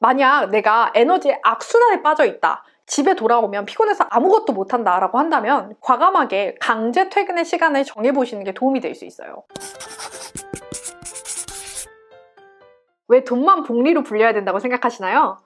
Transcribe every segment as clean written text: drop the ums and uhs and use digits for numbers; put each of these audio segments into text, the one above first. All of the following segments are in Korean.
만약 내가 에너지의 악순환에 빠져 있다. 집에 돌아오면 피곤해서 아무것도 못한다 라고 한다면 과감하게 강제 퇴근의 시간을 정해보시는 게 도움이 될 수 있어요. 왜 돈만 복리로 불려야 된다고 생각하시나요?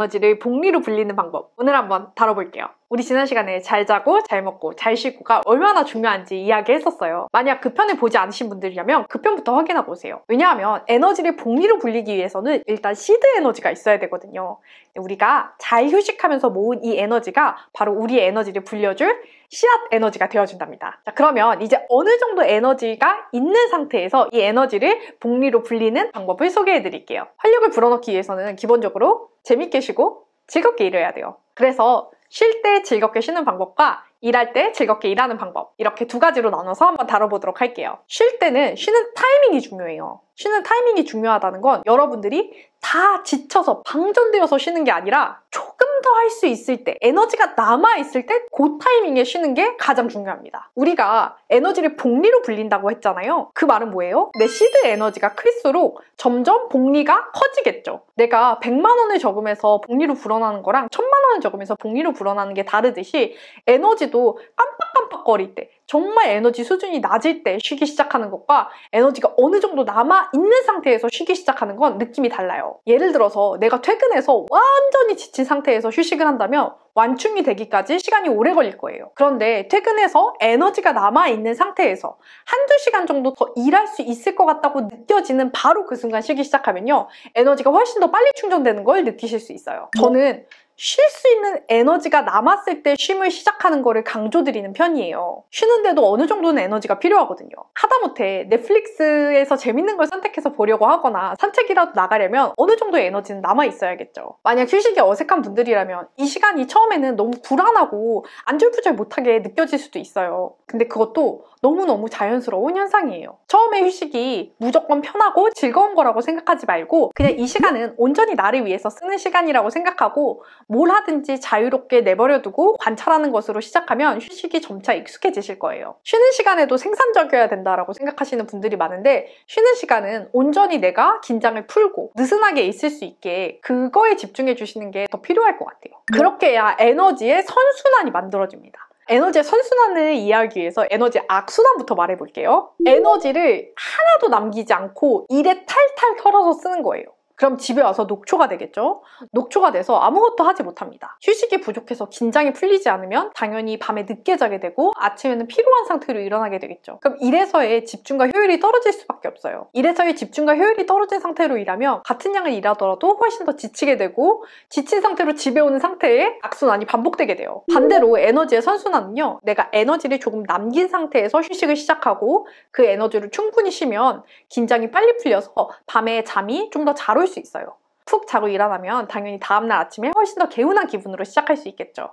에너지를 복리로 불리는 방법 오늘 한번 다뤄볼게요. 우리 지난 시간에 잘 자고 잘 먹고 잘 쉬고가 얼마나 중요한지 이야기했었어요. 만약 그 편을 보지 않으신 분들이라면 그 편부터 확인해 보세요. 왜냐하면 에너지를 복리로 불리기 위해서는 일단 시드 에너지가 있어야 되거든요. 우리가 잘 휴식하면서 모은 이 에너지가 바로 우리의 에너지를 불려줄 씨앗 에너지가 되어준답니다. 자, 그러면 이제 어느 정도 에너지가 있는 상태에서 이 에너지를 복리로 불리는 방법을 소개해 드릴게요. 활력을 불어넣기 위해서는 기본적으로 재밌게 쉬고 즐겁게 일해야 돼요. 그래서 쉴 때 즐겁게 쉬는 방법과 일할 때 즐겁게 일하는 방법 이렇게 두 가지로 나눠서 한번 다뤄보도록 할게요. 쉴 때는 쉬는 타이밍이 중요해요. 쉬는 타이밍이 중요하다는 건 여러분들이 다 지쳐서 방전되어서 쉬는 게 아니라 조금 더 할 수 있을 때, 에너지가 남아있을 때 그 타이밍에 쉬는 게 가장 중요합니다. 우리가 에너지를 복리로 불린다고 했잖아요. 그 말은 뭐예요? 내 시드 에너지가 클수록 점점 복리가 커지겠죠. 내가 100만 원을 저금해서 복리로 불어나는 거랑 1000만 원을 저금해서 복리로 불어나는 게 다르듯이 에너지도 깜빡깜빡거릴 때, 정말 에너지 수준이 낮을 때 쉬기 시작하는 것과 에너지가 어느 정도 남아있는 상태에서 쉬기 시작하는 건 느낌이 달라요. 예를 들어서 내가 퇴근해서 완전히 지친 상태에서 휴식을 한다면 완충이 되기까지 시간이 오래 걸릴 거예요. 그런데 퇴근해서 에너지가 남아있는 상태에서 한두 시간 정도 더 일할 수 있을 것 같다고 느껴지는 바로 그 순간 쉬기 시작하면요. 에너지가 훨씬 더 빨리 충전되는 걸 느끼실 수 있어요. 저는 쉴 수 있는 에너지가 남았을 때 쉼을 시작하는 거를 강조드리는 편이에요. 쉬는데도 어느 정도는 에너지가 필요하거든요. 하다못해 넷플릭스에서 재밌는 걸 선택해서 보려고 하거나 산책이라도 나가려면 어느 정도의 에너지는 남아있어야겠죠. 만약 휴식이 어색한 분들이라면 이 시간이 처음에는 너무 불안하고 안절부절 못하게 느껴질 수도 있어요. 근데 그것도 너무너무 자연스러운 현상이에요. 처음에 휴식이 무조건 편하고 즐거운 거라고 생각하지 말고 그냥 이 시간은 온전히 나를 위해서 쓰는 시간이라고 생각하고 뭘 하든지 자유롭게 내버려두고 관찰하는 것으로 시작하면 휴식이 점차 익숙해지실 거예요. 쉬는 시간에도 생산적이어야 된다라고 생각하시는 분들이 많은데 쉬는 시간은 온전히 내가 긴장을 풀고 느슨하게 있을 수 있게 그거에 집중해 주시는 게 더 필요할 것 같아요. 그렇게 해야 에너지의 선순환이 만들어집니다. 에너지의 선순환을 이해하기 위해서 에너지의 악순환부터 말해볼게요. 에너지를 하나도 남기지 않고 일에 탈탈 털어서 쓰는 거예요. 그럼 집에 와서 녹초가 되겠죠? 녹초가 돼서 아무것도 하지 못합니다. 휴식이 부족해서 긴장이 풀리지 않으면 당연히 밤에 늦게 자게 되고 아침에는 피로한 상태로 일어나게 되겠죠. 그럼 일에서의 집중과 효율이 떨어질 수밖에 없어요. 일에서의 집중과 효율이 떨어진 상태로 일하면 같은 양을 일하더라도 훨씬 더 지치게 되고 지친 상태로 집에 오는 상태의 악순환이 반복되게 돼요. 반대로 에너지의 선순환은요. 내가 에너지를 조금 남긴 상태에서 휴식을 시작하고 그 에너지를 충분히 쉬면 긴장이 빨리 풀려서 밤에 잠이 좀 더 잘 올 수 있어요. 푹 자고 일어나면 당연히 다음날 아침에 훨씬 더 개운한 기분으로 시작할 수 있겠죠.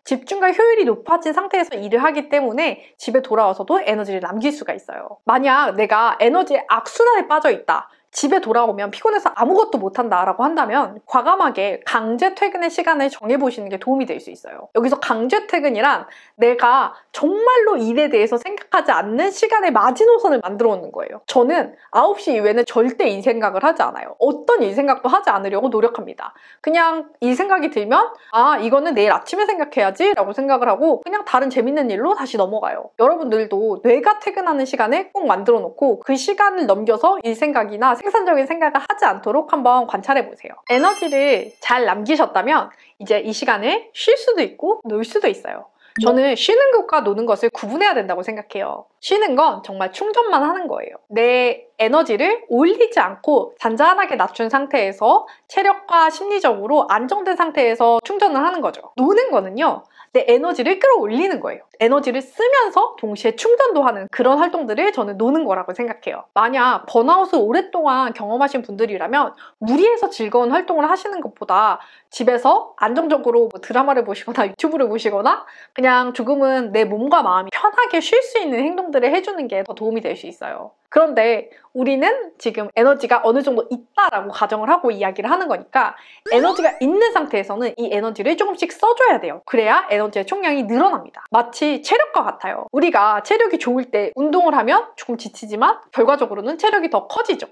집중과 효율이 높아진 상태에서 일을 하기 때문에 집에 돌아와서도 에너지를 남길 수가 있어요. 만약 내가 에너지의 악순환에 빠져 있다. 집에 돌아오면 피곤해서 아무것도 못한다 라고 한다면 과감하게 강제 퇴근의 시간을 정해보시는 게 도움이 될 수 있어요. 여기서 강제 퇴근이란 내가 정말로 일에 대해서 생각하지 않는 시간의 마지노선을 만들어 놓는 거예요. 저는 9시 이후에는 절대 일 생각을 하지 않아요. 어떤 일 생각도 하지 않으려고 노력합니다. 그냥 일 생각이 들면 아 이거는 내일 아침에 생각해야지 라고 생각을 하고 그냥 다른 재밌는 일로 다시 넘어가요. 여러분들도 뇌가 퇴근하는 시간을 꼭 만들어 놓고 그 시간을 넘겨서 일 생각이나 생산적인 생각을 하지 않도록 한번 관찰해보세요. 에너지를 잘 남기셨다면 이제 이 시간을 쉴 수도 있고 놀 수도 있어요. 저는 쉬는 것과 노는 것을 구분해야 된다고 생각해요. 쉬는 건 정말 충전만 하는 거예요. 내 에너지를 올리지 않고 잔잔하게 낮춘 상태에서 체력과 심리적으로 안정된 상태에서 충전을 하는 거죠. 노는 거는요. 내 에너지를 끌어올리는 거예요. 에너지를 쓰면서 동시에 충전도 하는 그런 활동들을 저는 노는 거라고 생각해요. 만약 번아웃을 오랫동안 경험하신 분들이라면 무리해서 즐거운 활동을 하시는 것보다 집에서 안정적으로 드라마를 보시거나 유튜브를 보시거나 그냥 조금은 내 몸과 마음이 편하게 쉴 수 있는 행동들을 해주는 게 더 도움이 될 수 있어요. 그런데 우리는 지금 에너지가 어느 정도 있다라고 가정을 하고 이야기를 하는 거니까 에너지가 있는 상태에서는 이 에너지를 조금씩 써줘야 돼요. 그래야 에너지의 총량이 늘어납니다. 마치 체력과 같아요. 우리가 체력이 좋을 때 운동을 하면 조금 지치지만 결과적으로는 체력이 더 커지죠.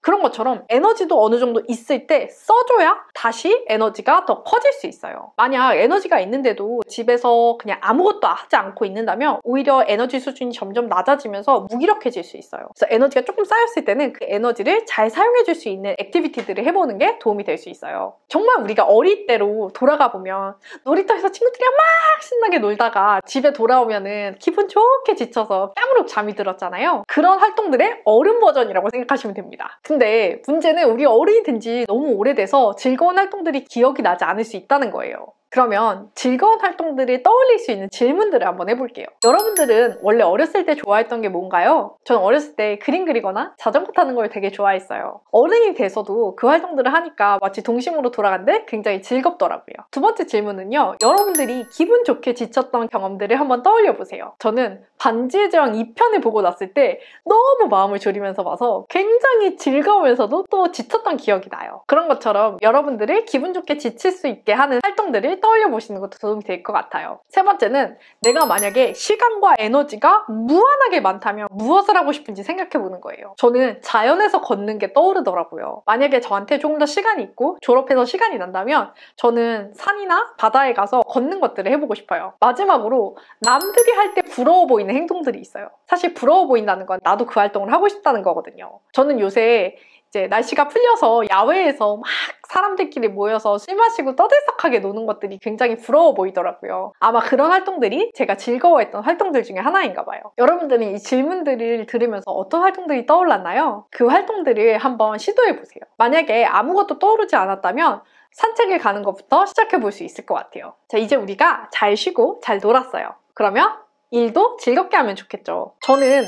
그런 것처럼 에너지도 어느 정도 있을 때 써줘야 다시 에너지가 더 커질 수 있어요. 만약 에너지가 있는데도 집에서 그냥 아무것도 하지 않고 있는다면 오히려 에너지 수준이 점점 낮아지면서 무기력해질 수 있어요. 그래서 에너지가 조금 쌓였을 때는 그 에너지를 잘 사용해줄 수 있는 액티비티들을 해보는 게 도움이 될 수 있어요. 정말 우리가 어릴 때로 돌아가 보면 놀이터에서 친구들이랑 막 신나게 놀다가 집에 돌아오면은 기분 좋게 지쳐서 까무룩 잠이 들었잖아요. 그런 활동들의 어른 버전이라고 생각하시면 됩니다. 근데 문제는 우리 어른이 된 지 너무 오래돼서 즐거운 활동들이 기억이 나지 않을 수 있다는 거예요. 그러면 즐거운 활동들을 떠올릴 수 있는 질문들을 한번 해볼게요. 여러분들은 원래 어렸을 때 좋아했던 게 뭔가요? 저는 어렸을 때 그림 그리거나 자전거 타는 걸 되게 좋아했어요. 어른이 돼서도 그 활동들을 하니까 마치 동심으로 돌아간데 굉장히 즐겁더라고요. 두 번째 질문은요. 여러분들이 기분 좋게 지쳤던 경험들을 한번 떠올려보세요. 저는 반지의 제왕 2편을 보고 났을 때 너무 마음을 졸이면서 봐서 굉장히 즐거우면서도 또 지쳤던 기억이 나요. 그런 것처럼 여러분들을 기분 좋게 지칠 수 있게 하는 활동들을 떠올려 보시는 것도 도움이 될 것 같아요. 세 번째는 내가 만약에 시간과 에너지가 무한하게 많다면 무엇을 하고 싶은지 생각해 보는 거예요. 저는 자연에서 걷는 게 떠오르더라고요. 만약에 저한테 조금 더 시간이 있고 졸업해서 시간이 난다면 저는 산이나 바다에 가서 걷는 것들을 해보고 싶어요. 마지막으로 남들이 할 때 부러워 보이는 행동들이 있어요. 사실 부러워 보인다는 건 나도 그 활동을 하고 싶다는 거거든요. 저는 요새 이제 날씨가 풀려서 야외에서 막 사람들끼리 모여서 술 마시고 떠들썩하게 노는 것들이 굉장히 부러워 보이더라고요. 아마 그런 활동들이 제가 즐거워했던 활동들 중에 하나인가 봐요. 여러분들은 이 질문들을 들으면서 어떤 활동들이 떠올랐나요? 그 활동들을 한번 시도해보세요. 만약에 아무것도 떠오르지 않았다면 산책을 가는 것부터 시작해볼 수 있을 것 같아요. 자, 이제 우리가 잘 쉬고 잘 놀았어요. 그러면 일도 즐겁게 하면 좋겠죠. 저는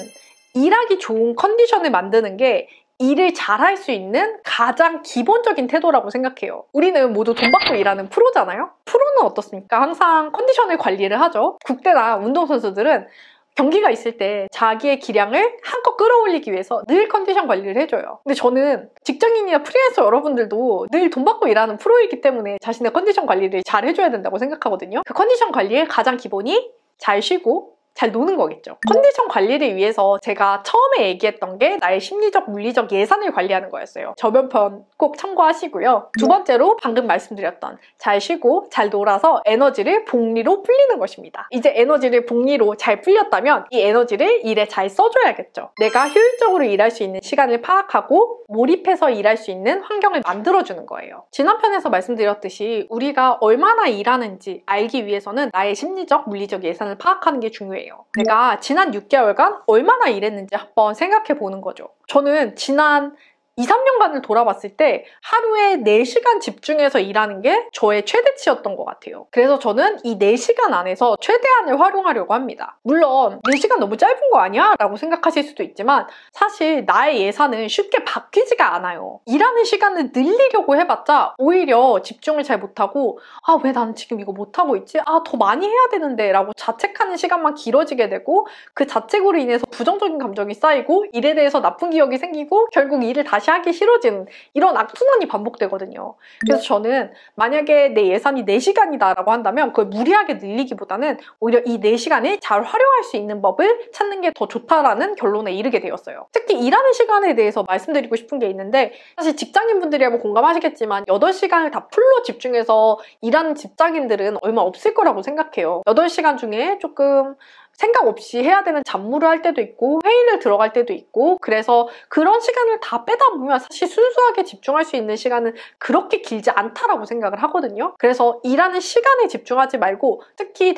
일하기 좋은 컨디션을 만드는 게 일을 잘할 수 있는 가장 기본적인 태도라고 생각해요. 우리는 모두 돈 받고 일하는 프로잖아요? 프로는 어떻습니까? 항상 컨디션을 관리를 하죠. 국대나 운동선수들은 경기가 있을 때 자기의 기량을 한껏 끌어올리기 위해서 늘 컨디션 관리를 해줘요. 근데 저는 직장인이나 프리랜서 여러분들도 늘 돈 받고 일하는 프로이기 때문에 자신의 컨디션 관리를 잘 해줘야 된다고 생각하거든요. 그 컨디션 관리의 가장 기본이 잘 쉬고 잘 노는 거겠죠. 컨디션 관리를 위해서 제가 처음에 얘기했던 게 나의 심리적, 물리적 예산을 관리하는 거였어요. 저변편 꼭 참고하시고요. 두 번째로 방금 말씀드렸던 잘 쉬고 잘 놀아서 에너지를 복리로 풀리는 것입니다. 이제 에너지를 복리로 잘 풀렸다면 이 에너지를 일에 잘 써줘야겠죠. 내가 효율적으로 일할 수 있는 시간을 파악하고 몰입해서 일할 수 있는 환경을 만들어주는 거예요. 지난 편에서 말씀드렸듯이 우리가 얼마나 일하는지 알기 위해서는 나의 심리적, 물리적 예산을 파악하는 게 중요해요. 내가 지난 6개월간 얼마나 일했는지 한번 생각해 보는 거죠. 저는 지난 2, 3년간을 돌아봤을 때 하루에 4시간 집중해서 일하는 게 저의 최대치였던 것 같아요. 그래서 저는 이 4시간 안에서 최대한을 활용하려고 합니다. 물론 4시간 너무 짧은 거 아니야? 라고 생각하실 수도 있지만 사실 나의 예산은 쉽게 바뀌지가 않아요. 일하는 시간을 늘리려고 해봤자 오히려 집중을 잘 못하고 왜 나는 지금 이거 못하고 있지? 더 많이 해야 되는데 라고 자책하는 시간만 길어지게 되고 그 자책으로 인해서 부정적인 감정이 쌓이고 일에 대해서 나쁜 기억이 생기고 결국 일을 다시 하기 싫어지는 이런 악순환이 반복되거든요. 그래서 저는 만약에 내 예산이 4시간이다 라고 한다면 그걸 무리하게 늘리기보다는 오히려 이 4시간을 잘 활용할 수 있는 법을 찾는 게 더 좋다라는 결론에 이르게 되었어요. 특히 일하는 시간에 대해서 말씀드리고 싶은 게 있는데 사실 직장인분들이라면 공감하시겠지만 8시간을 다 풀로 집중해서 일하는 직장인들은 얼마 없을 거라고 생각해요. 8시간 중에 조금 생각 없이 해야 되는 잡무를 할 때도 있고 회의를 들어갈 때도 있고 그래서 그런 시간을 다 빼다 보면 사실 순수하게 집중할 수 있는 시간은 그렇게 길지 않다라고 생각을 하거든요. 그래서 일하는 시간에 집중하지 말고 특히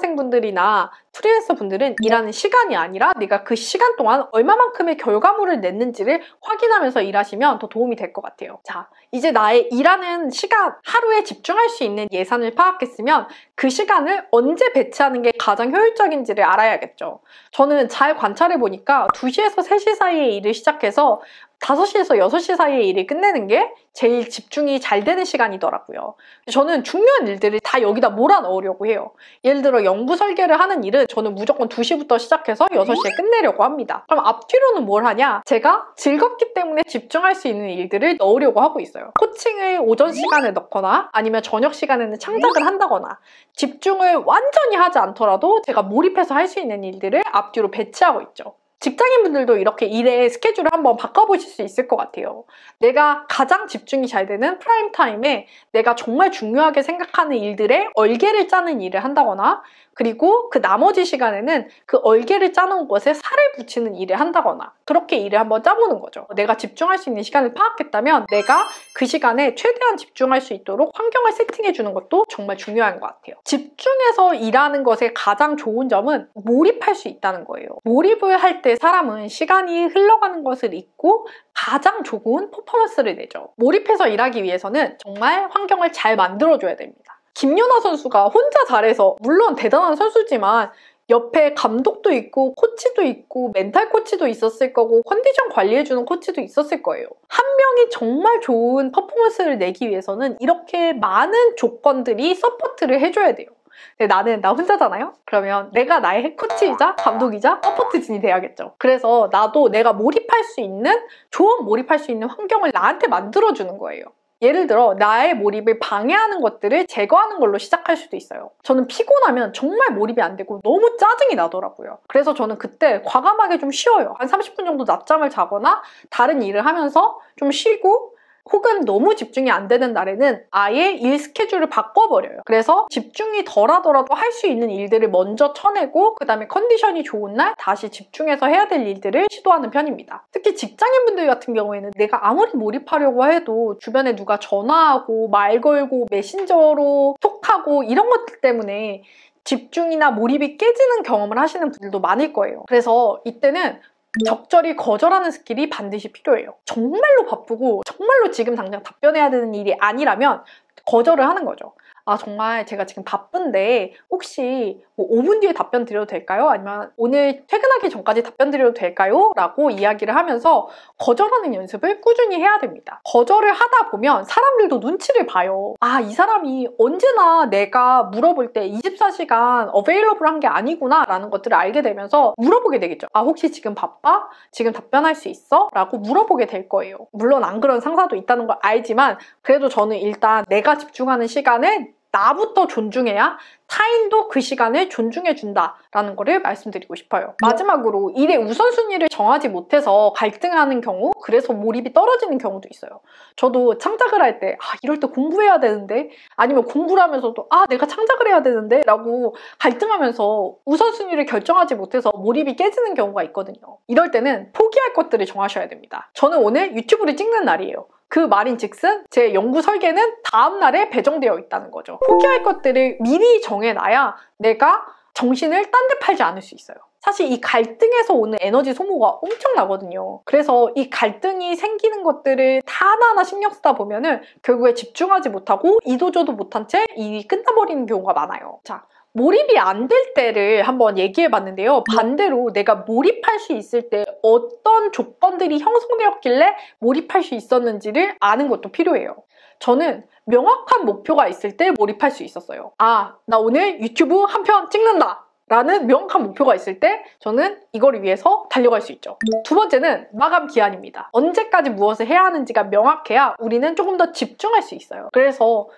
대학원생분들이나 프리랜서 분들은 일하는 시간이 아니라 내가 그 시간 동안 얼마만큼의 결과물을 냈는지를 확인하면서 일하시면 더 도움이 될 것 같아요. 자, 이제 나의 일하는 시간, 하루에 집중할 수 있는 예산을 파악했으면 그 시간을 언제 배치하는 게 가장 효율적인지를 알아야겠죠. 저는 잘 관찰해 보니까 2시에서 3시 사이에 일을 시작해서 5시에서 6시 사이에 일을 끝내는 게 제일 집중이 잘 되는 시간이더라고요. 저는 중요한 일들을 다 여기다 몰아넣으려고 해요. 예를 들어 연구 설계를 하는 일은 저는 무조건 2시부터 시작해서 6시에 끝내려고 합니다. 그럼 앞뒤로는 뭘 하냐? 제가 즐겁기 때문에 집중할 수 있는 일들을 넣으려고 하고 있어요. 코칭을 오전 시간에 넣거나 아니면 저녁 시간에는 창작을 한다거나 집중을 완전히 하지 않더라도 제가 몰입해서 할 수 있는 일들을 앞뒤로 배치하고 있죠. 직장인분들도 이렇게 일의 스케줄을 한번 바꿔보실 수 있을 것 같아요. 내가 가장 집중이 잘 되는 프라임 타임에 내가 정말 중요하게 생각하는 일들에 얼개를 짜는 일을 한다거나, 그리고 그 나머지 시간에는 그 얼개를 짜놓은 것에 살을 붙이는 일을 한다거나, 그렇게 일을 한번 짜보는 거죠. 내가 집중할 수 있는 시간을 파악했다면 내가 그 시간에 최대한 집중할 수 있도록 환경을 세팅해주는 것도 정말 중요한 것 같아요. 집중해서 일하는 것의 가장 좋은 점은 몰입할 수 있다는 거예요. 몰입을 할 때 사람은 시간이 흘러가는 것을 잊고 가장 좋은 퍼포먼스를 내죠. 몰입해서 일하기 위해서는 정말 환경을 잘 만들어줘야 됩니다. 김연아 선수가 혼자 잘해서, 물론 대단한 선수지만 옆에 감독도 있고 코치도 있고 멘탈 코치도 있었을 거고 컨디션 관리해주는 코치도 있었을 거예요. 한 명이 정말 좋은 퍼포먼스를 내기 위해서는 이렇게 많은 조건들이 서포트를 해줘야 돼요. 근데 나 혼자잖아요? 그러면 내가 나의 헤드코치이자 감독이자 서포트진이 돼야겠죠. 그래서 나도 내가 몰입할 수 있는, 좋은 몰입할 수 있는 환경을 나한테 만들어주는 거예요. 예를 들어 나의 몰입을 방해하는 것들을 제거하는 걸로 시작할 수도 있어요. 저는 피곤하면 정말 몰입이 안 되고 너무 짜증이 나더라고요. 그래서 저는 그때 과감하게 좀 쉬어요. 한 30분 정도 낮잠을 자거나 다른 일을 하면서 좀 쉬고, 혹은 너무 집중이 안 되는 날에는 아예 일 스케줄을 바꿔버려요. 그래서 집중이 덜하더라도 할 수 있는 일들을 먼저 쳐내고, 그 다음에 컨디션이 좋은 날 다시 집중해서 해야 될 일들을 시도하는 편입니다. 특히 직장인분들 같은 경우에는 내가 아무리 몰입하려고 해도 주변에 누가 전화하고 말 걸고 메신저로 톡하고 이런 것들 때문에 집중이나 몰입이 깨지는 경험을 하시는 분들도 많을 거예요. 그래서 이때는 적절히 거절하는 스킬이 반드시 필요해요. 정말로 바쁘고 정말로 지금 당장 답변해야 되는 일이 아니라면 거절을 하는 거죠. 아, 정말 제가 지금 바쁜데 혹시 뭐 5분 뒤에 답변 드려도 될까요? 아니면 오늘 퇴근하기 전까지 답변 드려도 될까요? 라고 이야기를 하면서 거절하는 연습을 꾸준히 해야 됩니다. 거절을 하다 보면 사람들도 눈치를 봐요. 아, 이 사람이 언제나 내가 물어볼 때 24시간 어베일러블한 게 아니구나 라는 것들을 알게 되면서 물어보게 되겠죠. 아, 혹시 지금 바빠? 지금 답변할 수 있어? 라고 물어보게 될 거예요. 물론 안 그런 상사도 있다는 걸 알지만 그래도 저는 일단 내가 집중하는 시간에 나부터 존중해야 타인도 그 시간을 존중해준다라는 거를 말씀드리고 싶어요. 마지막으로 일의 우선순위를 정하지 못해서 갈등하는 경우, 그래서 몰입이 떨어지는 경우도 있어요. 저도 창작을 할 때 이럴 때 공부해야 되는데, 아니면 공부를 하면서도 내가 창작을 해야 되는데 라고 갈등하면서 우선순위를 결정하지 못해서 몰입이 깨지는 경우가 있거든요. 이럴 때는 포기할 것들을 정하셔야 됩니다. 저는 오늘 유튜브를 찍는 날이에요. 그 말인즉슨 제 연구 설계는 다음날에 배정되어 있다는 거죠. 포기할 것들을 미리 정해놔야 내가 정신을 딴 데 팔지 않을 수 있어요. 사실 이 갈등에서 오는 에너지 소모가 엄청나거든요. 그래서 이 갈등이 생기는 것들을 다 하나하나 신경 쓰다 보면은 결국에 집중하지 못하고 이도저도 못한 채 일이 끝나버리는 경우가 많아요. 자, 몰입이 안 될 때를 한번 얘기해봤는데요. 반대로 내가 몰입할 수 있을 때 어떤 조건들이 형성되었길래 몰입할 수 있었는지를 아는 것도 필요해요. 저는 명확한 목표가 있을 때 몰입할 수 있었어요. 아, 나 오늘 유튜브 한 편 찍는다! 라는 명확한 목표가 있을 때 저는 이거를 위해서 달려갈 수 있죠. 두 번째는 마감 기한입니다. 언제까지 무엇을 해야 하는지가 명확해야 우리는 조금 더 집중할 수 있어요. 그래서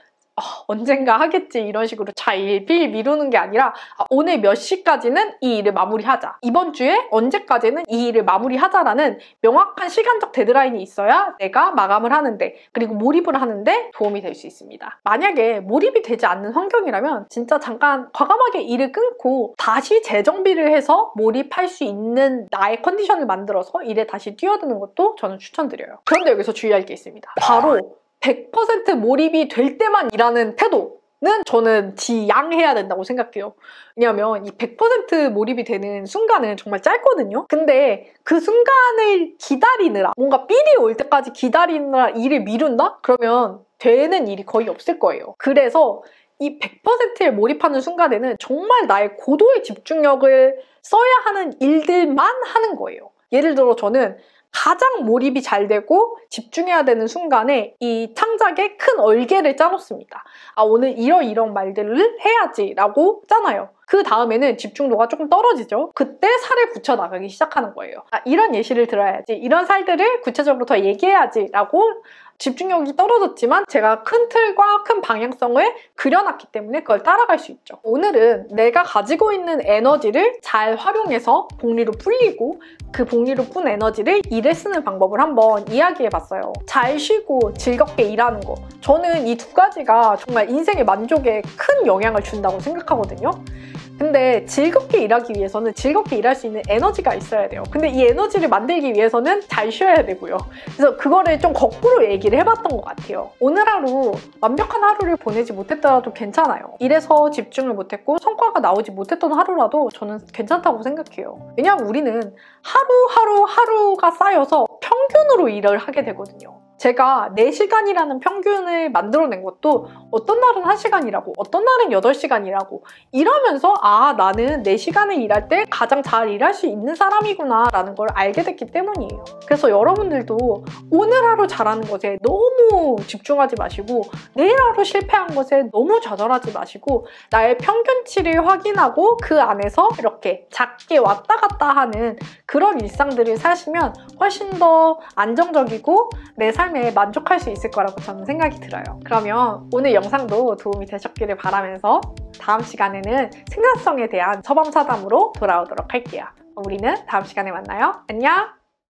언젠가 하겠지 이런 식으로 자일필 미루는 게 아니라 오늘 몇 시까지는 이 일을 마무리하자, 이번 주에 언제까지는 이 일을 마무리하자라는 명확한 시간적 데드라인이 있어야 내가 마감을 하는데, 그리고 몰입을 하는데 도움이 될 수 있습니다. 만약에 몰입이 되지 않는 환경이라면 진짜 잠깐 과감하게 일을 끊고 다시 재정비를 해서 몰입할 수 있는 나의 컨디션을 만들어서 일에 다시 뛰어드는 것도 저는 추천드려요. 그런데 여기서 주의할 게 있습니다. 바로 100% 몰입이 될 때만 일하는 태도는 저는 지양해야 된다고 생각해요. 왜냐하면 이 100% 몰입이 되는 순간은 정말 짧거든요. 근데 그 순간을 기다리느라, 뭔가 삘이 올 때까지 기다리느라 일을 미룬다? 그러면 되는 일이 거의 없을 거예요. 그래서 이 100%에 몰입하는 순간에는 정말 나의 고도의 집중력을 써야 하는 일들만 하는 거예요. 예를 들어 저는 가장 몰입이 잘 되고 집중해야 되는 순간에 이 창작에 큰 얼개를 짜놓습니다. 오늘 이런 말들을 해야지 라고 짜놔요. 그 다음에는 집중도가 조금 떨어지죠. 그때 살을 붙여 나가기 시작하는 거예요. 이런 예시를 들어야지, 이런 살들을 구체적으로 더 얘기해야지 라고 집중력이 떨어졌지만 제가 큰 틀과 큰 방향성을 그려놨기 때문에 그걸 따라갈 수 있죠. 오늘은 내가 가지고 있는 에너지를 잘 활용해서 복리로 불리고 그 복리로 푼 에너지를 일에 쓰는 방법을 한번 이야기해봤어요. 잘 쉬고 즐겁게 일하는 거. 저는 이 두 가지가 정말 인생의 만족에 큰 영향을 준다고 생각하거든요. 근데 즐겁게 일하기 위해서는 즐겁게 일할 수 있는 에너지가 있어야 돼요. 근데 이 에너지를 만들기 위해서는 잘 쉬어야 되고요. 그래서 그거를 좀 거꾸로 얘기를 해봤던 것 같아요. 오늘 하루 완벽한 하루를 보내지 못했더라도 괜찮아요. 일에서 집중을 못했고 성과가 나오지 못했던 하루라도 저는 괜찮다고 생각해요. 왜냐하면 우리는 하루가 쌓여서 평균으로 일을 하게 되거든요. 제가 4시간이라는 평균을 만들어낸 것도 어떤 날은 1시간 일하고 어떤 날은 8시간 일하고 이러면서 나는 4시간을 일할 때 가장 잘 일할 수 있는 사람이구나 라는 걸 알게 됐기 때문이에요. 그래서 여러분들도 오늘 하루 잘하는 것에 너무 집중하지 마시고 내일 하루 실패한 것에 너무 좌절하지 마시고 나의 평균치를 확인하고 그 안에서 이렇게 작게 왔다 갔다 하는 그런 일상들을 사시면 훨씬 더 안정적이고 내 삶에 만족할 수 있을 거라고 저는 생각이 들어요. 그러면 오늘 영상도 도움이 되셨기를 바라면서 다음 시간에는 생산성에 대한 처방 사담으로 돌아오도록 할게요. 우리는 다음 시간에 만나요. 안녕!